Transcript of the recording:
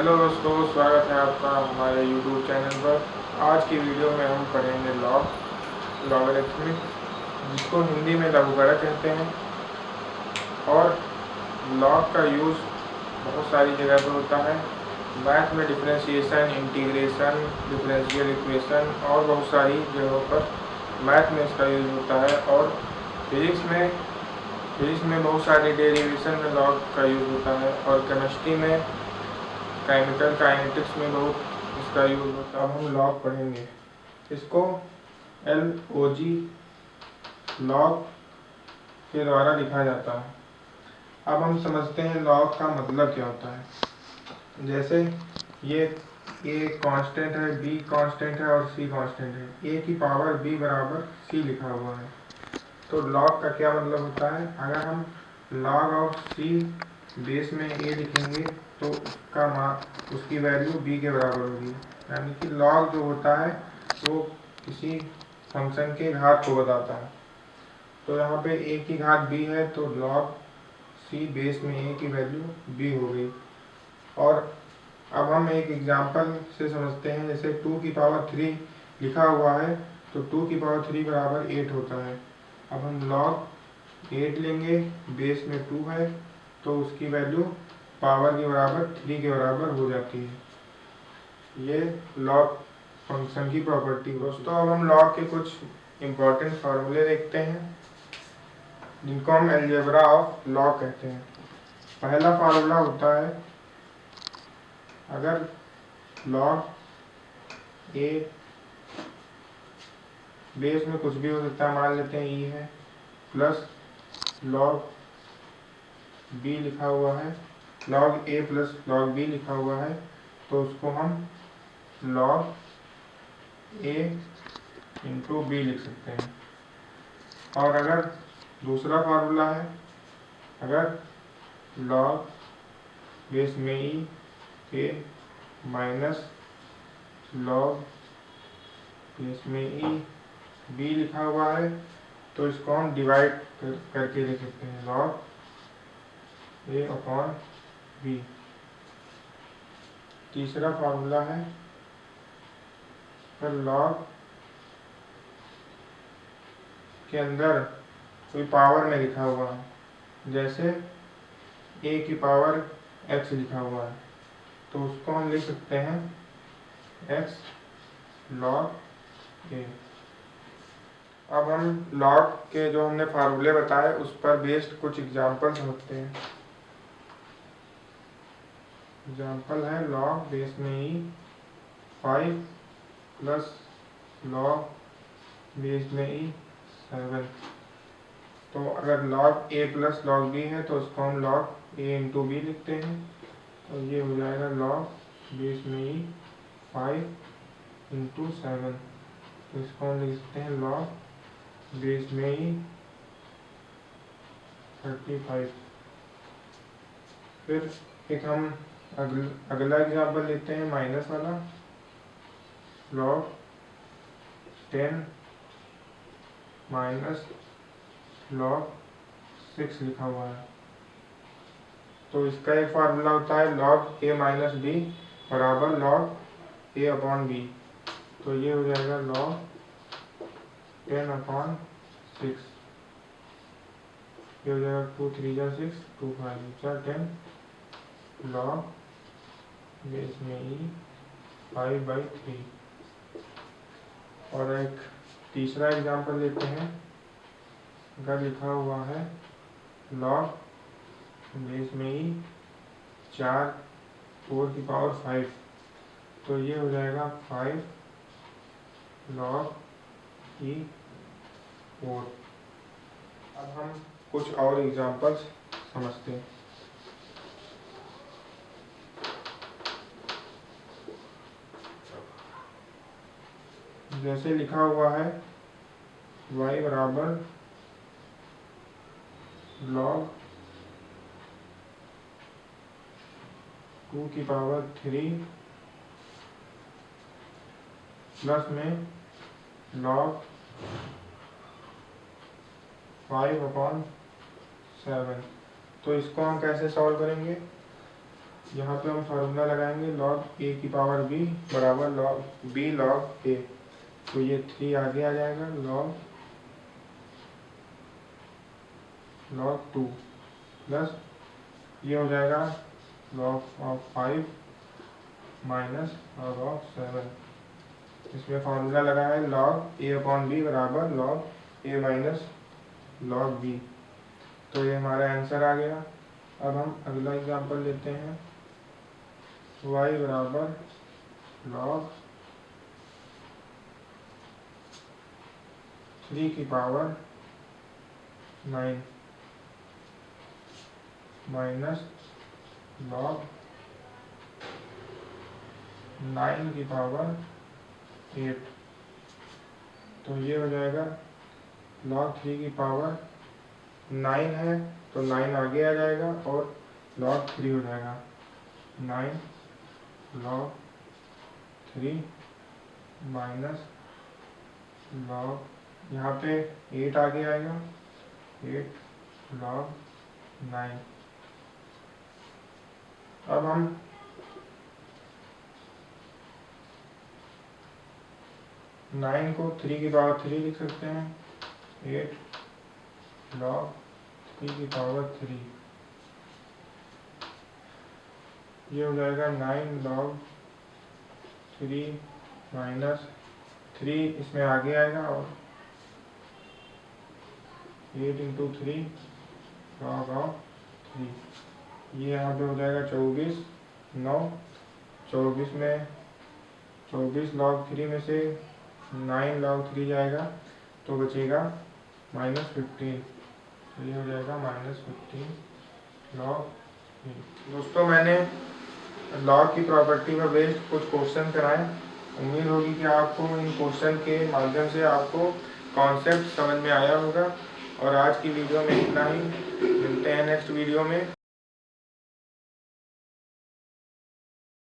Hello दोस्तों, स्वागत है आपका हमारे YouTube चैनल पर। आज की वीडियो में हम पढ़ेंगे लॉगरिथमिक, जिसको हिंदी में लघुगणक कहते हैं। और लॉग का यूज़ बहुत सारी जगह पर होता है। मैथ में डिफरेंशिएशन, इंटीग्रेशन, डिफरेंशियल इक्वेशन और बहुत सारी जगहों पर मैथ में इसका यूज़ होता है। और फिजिक्स में बहुत सारे डेरिवेशन में लॉग का यूज़ होता है। और केमिस्ट्री में, केमिकल काइनेटिक्स में बहुत इसका यूज़ होता है। अब हम लॉग पढ़ेंगे। इसको LOG लॉग के द्वारा लिखा जाता है। अब हम समझते हैं लॉग का मतलब क्या होता है। जैसे ये A कांस्टेंट है, B कांस्टेंट है और C कांस्टेंट है। A की पावर B बराबर C लिखा हुआ है। तो लॉग का क्या मतलब होता है। अगर हम लॉग ऑफ C बेस में A लिखेंगे तो उसकी वैल्यू B के बराबर होगी। यानी कि लॉग जो होता है वो किसी फंक्शन के घात को बताता है। तो यहाँ पे A की घात B है तो लॉग C बेस में A की वैल्यू B हो गई। और अब हम एक एग्जांपल से समझते हैं। जैसे 2 की पावर 3 लिखा हुआ है तो 2 की पावर 3 बराबर 8 होता है। अब हम लॉग 8 लेंगे, बेस में 2 है तो उसकी वैल्यू पावर के बराबर 3 के बराबर हो जाती है। ये लॉग फंक्शन की प्रॉपर्टी। दोस्तों, अब हम लॉग के कुछ इम्पोर्टेंट फार्मूले देखते हैं, जिनको हम अलजेब्रा ऑफ लॉग कहते हैं। पहला फार्मूला होता है, अगर लॉग ए बेस में कुछ भी हो सकता है, मान लेते हैं ई है, प्लस लॉग बी लिखा हुआ है, लॉग ए प्लस लॉग बी लिखा हुआ है, तो उसको हम लॉग ए इंटू बी लिख सकते हैं। और अगर दूसरा फार्मूला है, अगर लॉग बेस में ई के माइनस लॉग बेस में ई बी लिखा हुआ है, तो इसको हम डिवाइड करके लिख सकते हैं, लॉग ए अपॉन बी। तीसरा फार्मूला है, अगर लॉग के अंदर कोई पावर में लिखा हुआ है, जैसे a की पावर x लिखा हुआ है, तो उसको हम लिख सकते हैं x log a। अब हम लॉग के जो हमने फार्मूले बताए उस पर बेस्ड कुछ एग्जांपल समझते हैं। एग्जांपल है, लॉग बेस में ही 5 प्लस लॉग बेस में ही 7। तो अगर log a plus log b है तो उसको हम लॉग a इंटू बी लिखते हैं। तो ये हो जाएगा लॉग बेस में ही 5 इंटू 7। तो इसको हम लिख सकते हैं लॉग बेस में ही 35। फिर एक हम अगला एग्जाम्पल लेते हैं, माइनस वाला, लॉग 10 माइनस लॉग 6 लिखा हुआ है। तो इसका एक फार्मूला होता है, लॉग ए माइनस बी बराबर लॉग ए अपॉन बी। तो ये हो जाएगा लॉग 10 अपॉन 6। ये हो जाएगा 2 3 जा 6, 2 5 जा 10 लॉग बेस में ही 5/3। और एक तीसरा एग्जांपल लेते हैं, अगर लिखा हुआ है लॉग बेस में ही 4 की पावर 5, तो ये हो जाएगा 5 लॉग ई 4। अब हम कुछ और एग्जांपल्स समझते हैं। जैसे लिखा हुआ है y बराबर लॉग 2 की पावर 3 प्लस में लॉग 5/7। तो इसको हम कैसे सॉल्व करेंगे। यहाँ पे हम फार्मूला लगाएंगे log a की पावर b बराबर log b log a। तो ये 3 आगे आ जाएगा log 2 प्लस ये हो जाएगा log of 5 minus log of 7। इसमें फार्मूला लगा है log a अपॉन b बराबर log a minus log b। तो ये हमारा आंसर आ गया। अब हम अगला एग्जांपल लेते हैं y बराबर log 3 की पावर 9 माइनस log 9 की पावर 8। तो ये हो जाएगा log 3 की पावर 9 है तो 9 आगे आ जाएगा और log 3 हो जाएगा 9 log 3 माइनस log यहाँ पे 8 आगे आएगा 8 log 9। अब हम नाइन को 3 की पावर 3 लिख सकते हैं 8 log 3 की पावर 3। ये हो जाएगा 9 log 3 माइनस 3 इसमें आगे आएगा और 8 इंटू 3 log ऑफ 3। ये यहाँ पे हो जाएगा 24 9 24 में 24 log 3 में से 9 log 3 जाएगा तो बचेगा -15। तो ये हो जाएगा -15 log 3। दोस्तों मैंने लॉग की प्रॉपर्टी पर बेस्ड कुछ क्वेश्चन कराए। उम्मीद होगी कि आपको इन क्वेश्चन के माध्यम से आपको कॉन्सेप्ट समझ में आया होगा। और आज की वीडियो में इतना ही, मिलते हैं नेक्स्ट वीडियो में।